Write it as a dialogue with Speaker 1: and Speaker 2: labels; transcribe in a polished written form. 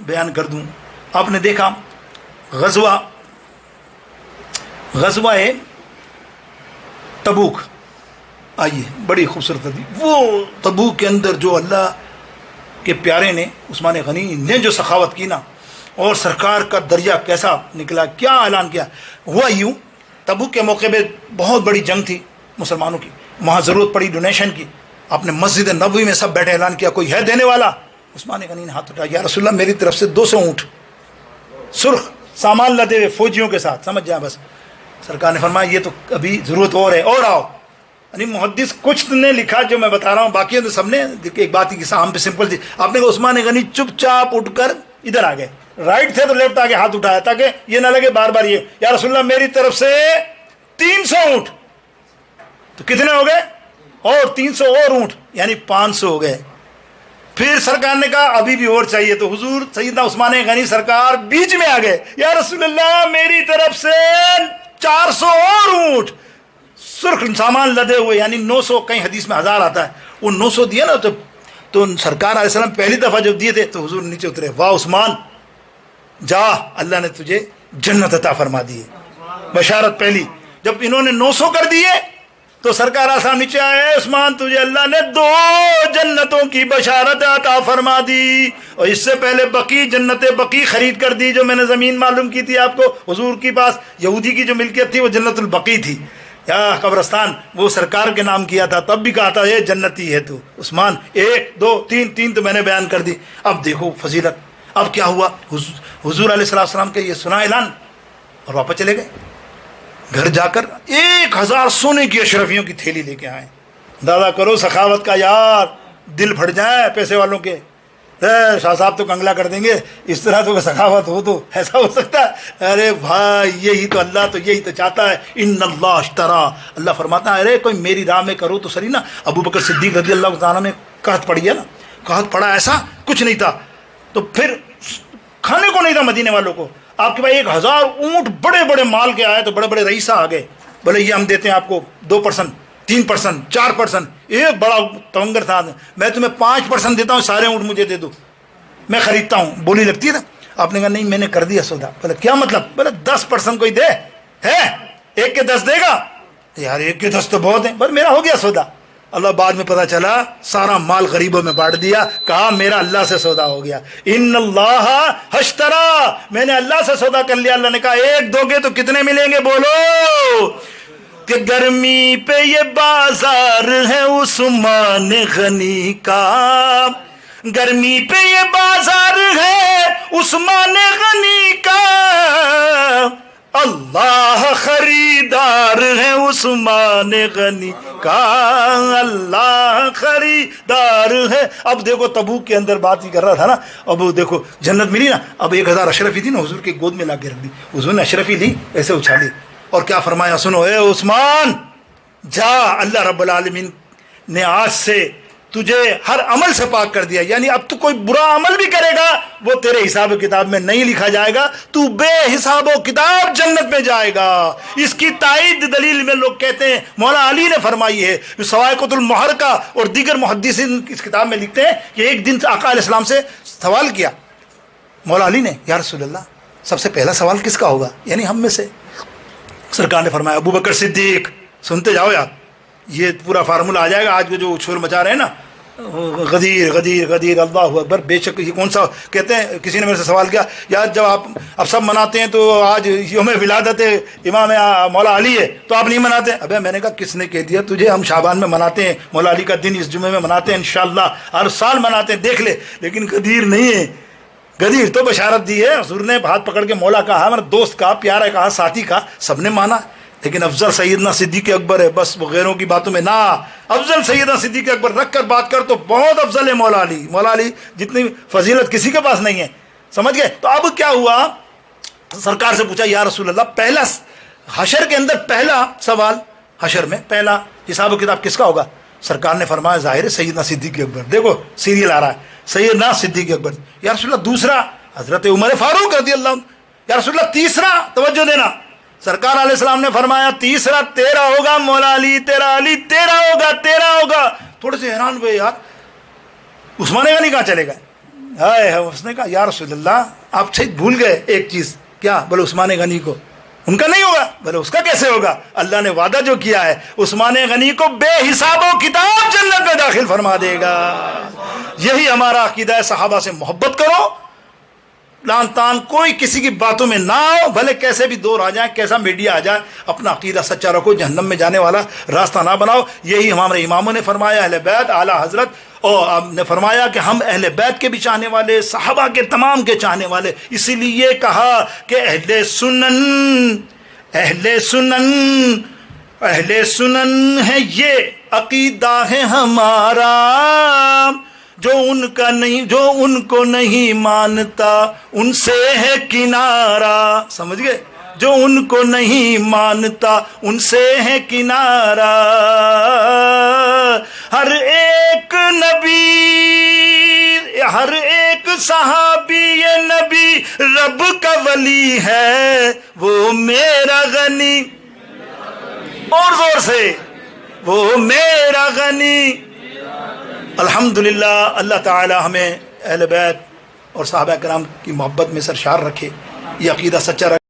Speaker 1: بیان کر دوں. آپ نے دیکھا غزوہ تبوک، آئیے بڑی خوبصورت تھی وہ تبوک کے اندر جو اللہ کے پیارے نے عثمان غنی نے جو سخاوت کی نا، اور سرکار کا دریا کیسا نکلا، کیا اعلان کیا. ہوا یوں، تبوک کے موقع پہ بہت بڑی جنگ تھی مسلمانوں کی، وہاں ضرورت پڑی ڈونیشن کی. آپ نے مسجد نبوی میں سب بیٹھے اعلان کیا کوئی ہے دینے والا. عثمان غنی نے ہاتھ اٹھایا، یا رسول اللہ میری طرف سے 200 اونٹ سرخ سامان لدے ہوئے فوجیوں کے ساتھ، سمجھ جائیں بس. سرکار نے فرمایا یہ تو ابھی ضرورت اور ہے، اور آؤ. یعنی محدث کچھ نے لکھا جو میں بتا رہا ہوں، باقی تو سب نے ایک بات ہی ہم پہ سمپل تھی. آپ نے کہا عثمان غنی چپ چاپ اٹھ کر ادھر آ گئے، رائٹ تھے تو لیفٹ آگے ہاتھ اٹھایا تاکہ یہ نہ لگے بار بار یہ یا رسول اللہ میری طرف سے 300 اونٹ. تو کتنے ہو گئے؟ اور 300 اور اونٹ، یعنی 500 ہو گئے. پھر سرکار نے کہا ابھی بھی اور چاہیے، تو حضور سیدنا عثمان غنی سرکار بیچ میں آ گئے، یا رسول اللہ میری طرف سے 400 اور اونٹ سرخ سامان لدے ہوئے، یعنی 900، کئی حدیث میں 1000 آتا ہے. وہ 900 دیا نا تو سرکار علیہ السلام پہلی دفعہ جب دیے تھے تو حضور نیچے اترے، واہ عثمان جا اللہ نے تجھے جنت عطا فرما دی ہے. بشارت پہلی. جب انہوں نے 900 کر دیے تو سرکار آسان نیچے آئے، عثمان تجھے اللہ نے 2 جنتوں کی بشارت عطا فرما دی. اور اس سے پہلے بقی جنت بقی خرید کر دی، جو میں نے زمین معلوم کی تھی آپ کو، حضور کے پاس یہودی کی جو ملکیت تھی وہ جنت البقی تھی، یا قبرستان وہ سرکار کے نام کیا تھا. تب بھی کہا تھا یہ جنتی ہے تو عثمان. 1 2 3 تو میں نے بیان کر دی. اب دیکھو فضیلت. اب کیا ہوا، حضور علیہ السلام کے یہ سنا اعلان اور واپس چلے گئے. گھر جا کر 1000 سونے کی اشرفیوں کی تھیلی لے کے آئے. دادا کرو سخاوت کا یار، دل پھٹ جائے پیسے والوں کے. شاہ صاحب تو کنگلا کر دیں گے، اس طرح تو سخاوت ہو تو ایسا ہو سکتا ہے؟ ارے بھائی یہی تو اللہ تو یہی تو چاہتا ہے. ان اللہ اشترا، اللہ فرماتا ہے ارے کوئی میری راہ میں کرو تو سری نا. ابو بکر صدیق رضی اللہ تعالیٰ میں قحط پڑی ہے نا، قحط پڑا، ایسا کچھ نہیں تھا تو پھر کھانے کو نہیں تھا مدینے والوں کو. آپ کے پاس 1000 اونٹ بڑے بڑے مال کے آئے تو بڑے بڑے رئیسہ آ گئے، بولے یہ ہم دیتے ہیں آپ کو 2%، 3%، 4%. ایک بڑا تونگر تھا، میں تمہیں 5% دیتا ہوں، سارے اونٹ مجھے دے دو، میں خریدتا ہوں. بولی لگتی ہے نا. آپ نے کہا نہیں میں نے کر دیا سودا. بولے کیا مطلب؟ بولے 10% کوئی دے ہے، 1 کے 10 دے گا. یار 1 کے 10 تو بہت ہیں. بس میرا ہو گیا سودا. اللہ بعد میں پتا چلا سارا مال غریبوں میں بانٹ دیا. کہا میرا اللہ سے سودا ہو گیا. ان اللہ اشترا، میں نے اللہ سے سودا کر لیا. اللہ نے کہا 1 دو گے تو کتنے ملیں گے؟ بولو کہ گرمی پہ یہ بازار ہے عثمان غنی کا، گرمی پہ یہ بازار ہے عثمان غنی کا، اللہ خریدار ہے عثمان غنی کا، اللہ خریدار ہے. اب دیکھو تبوک کے اندر بات ہی کر رہا تھا نا، اب دیکھو جنت ملی نا. اب 1000 اشرفی تھی نا، حضور کے گود میں لا کے رکھ دی. حضور نے اشرفی لی ایسے اچھالی اور کیا فرمایا سنو، اے عثمان جا، اللہ رب العالمین نے آج سے تجھے ہر عمل سے پاک کر دیا. یعنی اب تو کوئی برا عمل بھی کرے گا وہ تیرے حساب و کتاب میں نہیں لکھا جائے گا، تو بے حساب و کتاب جنت میں جائے گا. اس کی تائید دلیل میں لوگ کہتے ہیں مولا علی نے فرمائی ہے. سوائقۃ المحرقہ اور دیگر محدثین اس کتاب میں لکھتے ہیں کہ ایک دن آقا علیہ السلام سے سوال کیا مولا علی نے، یا رسول اللہ سب سے پہلا سوال کس کا ہوگا، یعنی ہم میں سے؟ سرکار نے فرمایا ابو بکر صدیق. سنتے جاؤ یار، یہ پورا فارمولہ آ جائے گا. آج جو شور مچا رہے ہیں نا، غدیر غدیر غدیر، اللہ اکبر، بے شک یہ کون سا کہتے ہیں. کسی نے میرے سے سوال کیا یار جب آپ اب سب مناتے ہیں تو آج یوم ولادت امام مولا علی ہے تو آپ نہیں مناتے؟ ابے میں نے کہا کس نے کہہ دیا تجھے؟ ہم شعبان میں مناتے ہیں، مولا علی کا دن اس جمعے میں مناتے ہیں، انشاءاللہ ہر سال مناتے ہیں، دیکھ لے. لیکن غدیر نہیں ہے. غدیر تو بشارت دی ہے حضور نے، ہاتھ پکڑ کے مولا کہا، ہمارا دوست کہا، پیارا کہا، ساتھی کہا، سب نے مانا. لیکن افضل سیدنا صدیق اکبر ہے، بس وہ غیروں کی باتوں میں نہ. افضل سیدنا صدیق اکبر رکھ کر بات کر تو بہت افضل ہے مولا علی. مولا علی جتنی فضیلت کسی کے پاس نہیں ہے، سمجھ گئے؟ تو اب کیا ہوا، سرکار سے پوچھا یا رسول اللہ پہلا حشر کے اندر پہلا سوال، حشر میں پہلا حساب و کتاب کس کا ہوگا؟ سرکار نے فرمایا ظاہر ہے سیدنا صدیق اکبر. دیکھو سیریل آ رہا ہے، سیدنا صدیق اکبر. یا رسول اللہ دوسرا حضرت عمر فاروق رضی اللہ عنہ. یا رسول اللہ تیسرا، توجہ دینا، سرکار علیہ السلام نے فرمایا تیسرا تیرا ہوگا مولا علی، تیرا علی تیرا ہوگا، تیرا ہوگا. تھوڑے سے حیران ہوئے یار عثمان غنی کہاں چلے گئے؟ اس نے کہا یا رسول اللہ آپ شاید بھول گئے ایک چیز. کیا؟ بولے عثمان غنی کو. ان کا نہیں ہوگا. بولے اس کا کیسے ہوگا؟ اللہ نے وعدہ جو کیا ہے عثمان غنی کو بے حساب و کتاب جنت میں داخل فرما دے گا. یہی ہمارا عقیدہ ہے. صحابہ سے محبت کرو, لان تان کوئی کسی کی باتوں میں نہ آؤ, بھلے کیسے بھی دور آ جائیں, کیسا میڈیا آ جائے, اپنا عقیدہ سچا رکھو, جہنم میں جانے والا راستہ نہ بناؤ. یہی ہمارے اماموں نے فرمایا, اہل بیت اعلیٰ حضرت اور نے فرمایا کہ ہم اہل بیت کے بھی چاہنے والے, صحابہ کے تمام کے چاہنے والے. اسی لیے کہا کہ اہل سنن ہے, یہ عقیدہ ہے ہمارا, جو ان کو نہیں مانتا ان سے ہے کنارہ. سمجھ گئے؟ جو ان کو نہیں مانتا ان سے ہے کنارہ. ہر ایک صحابی یہ نبی رب کا ولی ہے, وہ میرا غنی, اور زور سے, وہ میرا غنی. الحمدللہ اللہ تعالی ہمیں اہل بیت اور صحابہ کرام کی محبت میں سرشار رکھے, یہ عقیدہ سچا رکھے.